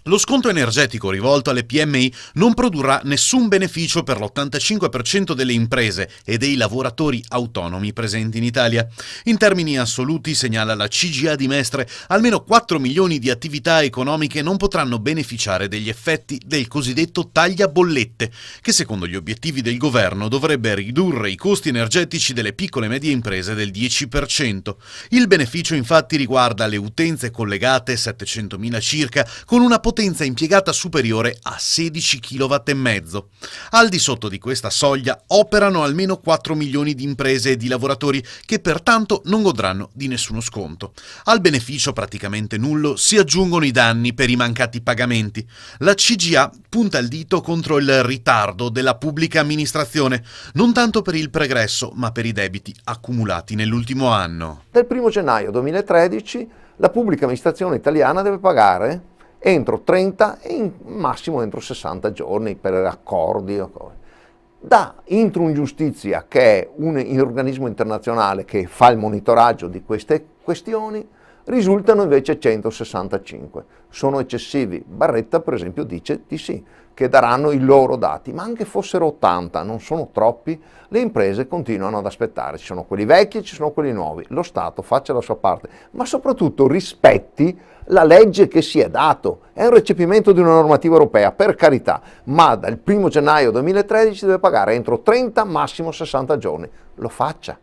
Lo sconto energetico rivolto alle PMI non produrrà nessun beneficio per l'85% delle imprese e dei lavoratori autonomi presenti in Italia. In termini assoluti, segnala la CGIA di Mestre, almeno 4 milioni di attività economiche non potranno beneficiare degli effetti del cosiddetto taglia-bollette, che secondo gli obiettivi del governo dovrebbe ridurre i costi energetici delle piccole e medie imprese del 10%. Il beneficio infatti riguarda le utenze collegate, 700.000 circa, con una potenza impiegata superiore a 16 kW e mezzo. Al di sotto di questa soglia operano almeno 4 milioni di imprese e di lavoratori che pertanto non godranno di nessuno sconto. Al beneficio praticamente nullo si aggiungono i danni per i mancati pagamenti. La CGIA punta il dito contro il ritardo della pubblica amministrazione, non tanto per il pregresso, ma per i debiti accumulati nell'ultimo anno. Dal 1 gennaio 2013 la pubblica amministrazione italiana deve pagare entro 30 e in massimo entro 60 giorni per accordi o cose. Da Intrum Justitia, che è un organismo internazionale che fa il monitoraggio di queste questioni, risultano invece 165. Sono eccessivi. Barretta, per esempio, dice di sì, che daranno i loro dati, ma anche fossero 80, non sono troppi, le imprese continuano ad aspettare. Ci sono quelli vecchi e ci sono quelli nuovi. Lo Stato faccia la sua parte, ma soprattutto rispetti la legge che si è dato. È un recepimento di una normativa europea, per carità, ma dal 1 gennaio 2013 deve pagare entro 30, massimo 60 giorni. Lo faccia.